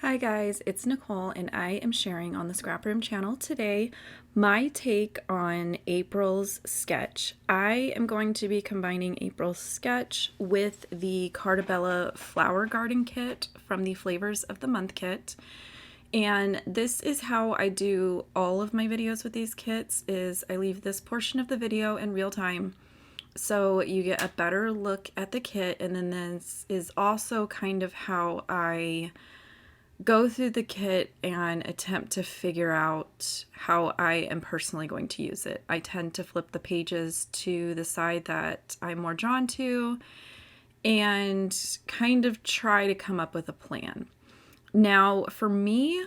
Hi guys, it's Nicole and I am sharing on the ScrapRoom channel today my take on April's sketch. I am going to be combining April's sketch with the Cartabella Flower Garden kit from the Flavors of the Month kit. And this is how I do all of my videos with these kits is I leave this portion of the video in real time so you get a better look at the kit, and then this is also kind of how I go through the kit and attempt to figure out how I am personally going to use it. I tend to flip the pages to the side that I'm more drawn to and kind of try to come up with a plan. Now, for me,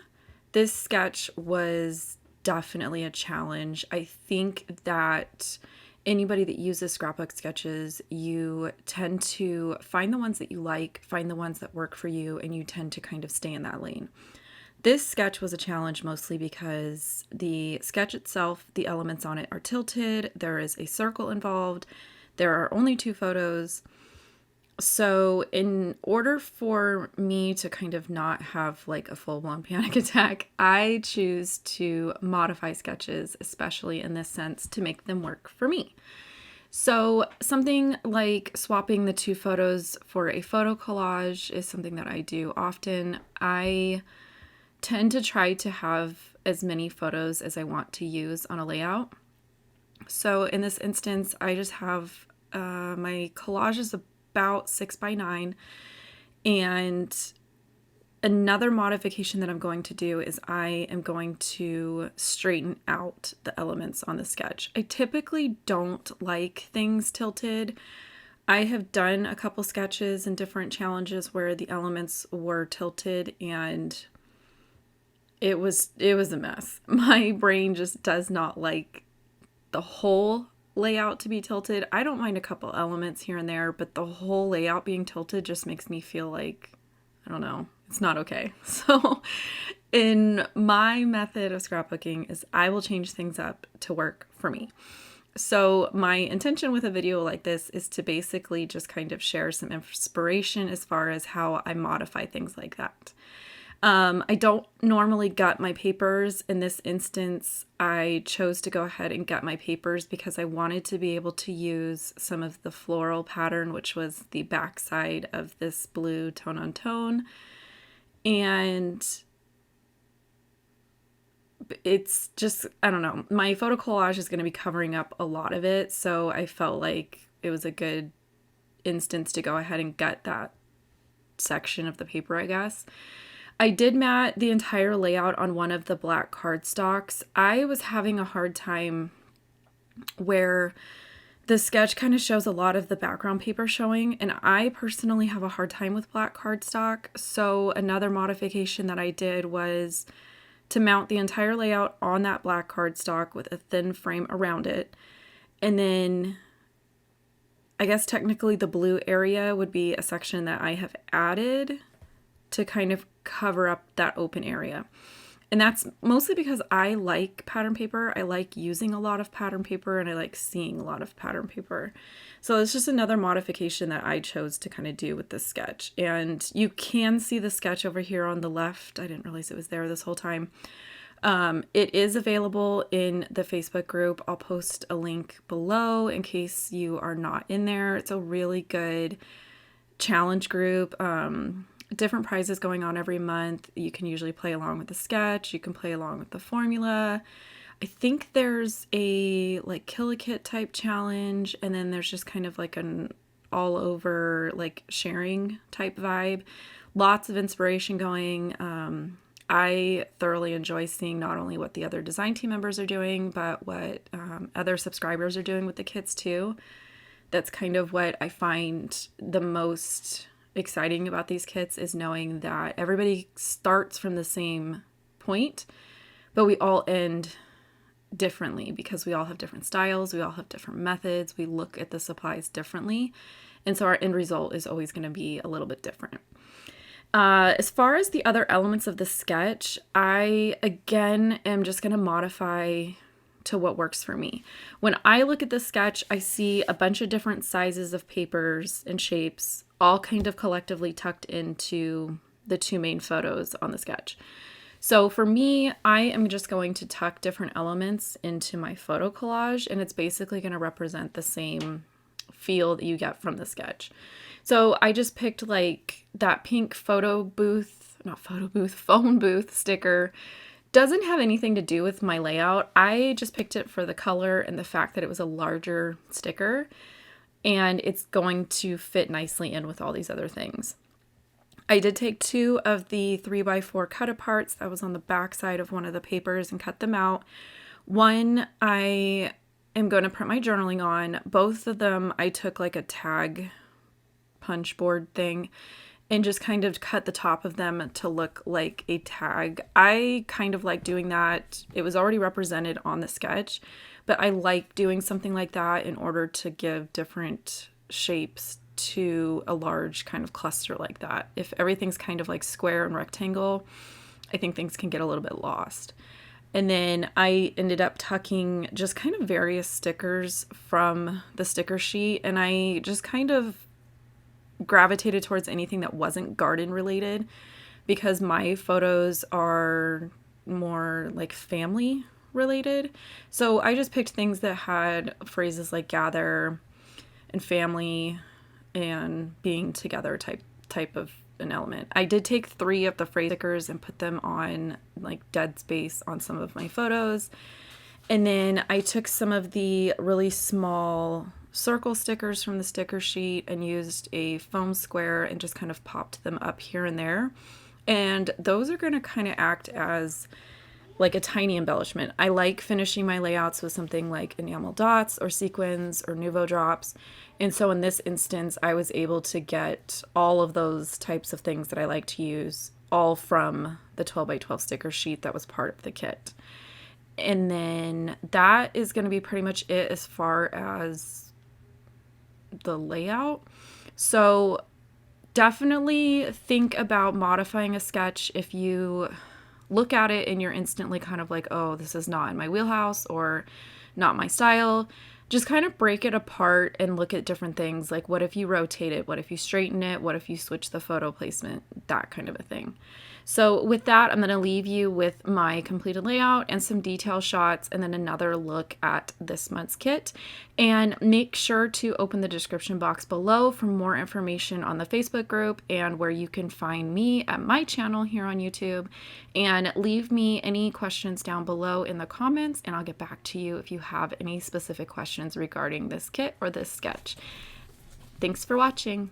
this sketch was definitely a challenge. I think that anybody that uses scrapbook sketches, you tend to find the ones that you like, find the ones that work for you, and you tend to kind of stay in that lane. This sketch was a challenge mostly because the sketch itself, the elements on it are tilted, there is a circle involved, there are only 2 photos. So in order for me to kind of not have like a full-blown panic attack, I choose to modify sketches, especially in this sense, to make them work for me. So something like swapping the 2 photos for a photo collage is something that I do often. I tend to try to have as many photos as I want to use on a layout. So in this instance, I just have my collage is about 6x9, and another modification that I'm going to do is I am going to straighten out the elements on the sketch. I typically don't like things tilted. I have done a couple sketches and different challenges where the elements were tilted and it was a mess. My brain just does not like the whole layout to be tilted. I don't mind a couple elements here and there, but the whole layout being tilted just makes me feel like, I don't know, it's not okay. So in my method of scrapbooking is I will change things up to work for me. So my intention with a video like this is to basically just kind of share some inspiration as far as how I modify things like that. I don't normally gut my papers. In this instance, I chose to go ahead and gut my papers because I wanted to be able to use some of the floral pattern, which was the back side of this blue tone on tone. And it's just, I don't know, my photo collage is going to be covering up a lot of it. So I felt like it was a good instance to go ahead and gut that section of the paper, I guess. I did mat the entire layout on one of the black cardstocks. I was having a hard time where the sketch kind of shows a lot of the background paper showing, and I personally have a hard time with black cardstock. So another modification that I did was to mount the entire layout on that black cardstock with a thin frame around it. And then I guess technically the blue area would be a section that I have added to kind of cover up that open area. And that's mostly because I like pattern paper. I like using a lot of pattern paper and I like seeing a lot of pattern paper. So it's just another modification that I chose to kind of do with this sketch. And you can see the sketch over here on the left. I didn't realize it was there this whole time. It is available in the Facebook group. I'll post a link below in case you are not in there. It's a really good challenge group. Different prizes going on every month. You can usually play along with the sketch. You can play along with the formula. I think there's a like kill a kit type challenge, and then there's just kind of like an all over like sharing type vibe. Lots of inspiration going. I thoroughly enjoy seeing not only what the other design team members are doing, but what other subscribers are doing with the kits too. That's kind of what I find the most exciting about these kits is knowing that everybody starts from the same point, but we all end differently because we all have different styles, we all have different methods, we look at the supplies differently, and so our end result is always going to be a little bit different. As far as the other elements of the sketch, I again am just going to modify to what works for me. When I look at the sketch, I see a bunch of different sizes of papers and shapes all kind of collectively tucked into the two main photos on the sketch. So for me, I am just going to tuck different elements into my photo collage, and it's basically going to represent the same feel that you get from the sketch. So I just picked like that pink phone booth sticker. Doesn't have anything to do with my layout. I just picked it for the color and the fact that it was a larger sticker, and it's going to fit nicely in with all these other things. I did take 2 of the 3x4 cut aparts that was on the back side of one of the papers and cut them out. One I am going to print my journaling on. Both of them I took like a tag punch board thing and just kind of cut the top of them to look like a tag. I kind of like doing that. It was already represented on the sketch, but I like doing something like that in order to give different shapes to a large kind of cluster like that. If everything's kind of like square and rectangle, I think things can get a little bit lost. And then I ended up tucking just kind of various stickers from the sticker sheet, and I just kind of gravitated towards anything that wasn't garden related because my photos are more like family related. So I just picked things that had phrases like gather and family and being together type of an element. I did take 3 of the phrase stickers and put them on like dead space on some of my photos. And then I took some of the really small circle stickers from the sticker sheet and used a foam square and just kind of popped them up here and there. And those are going to kind of act as like a tiny embellishment. I like finishing my layouts with something like enamel dots or sequins or Nuvo drops. And so in this instance, I was able to get all of those types of things that I like to use all from the 12x12 sticker sheet that was part of the kit. And then that is going to be pretty much it as far as the layout. So definitely think about modifying a sketch if you look at it and you're instantly kind of like, oh, this is not in my wheelhouse or not my style. Just kind of break it apart and look at different things. Like, what if you rotate it? What if you straighten it? What if you switch the photo placement? That kind of a thing. So with that, I'm going to leave you with my completed layout and some detail shots and then another look at this month's kit. And make sure to open the description box below for more information on the Facebook group and where you can find me at my channel here on YouTube. And leave me any questions down below in the comments and I'll get back to you if you have any specific questions regarding this kit or this sketch. Thanks for watching.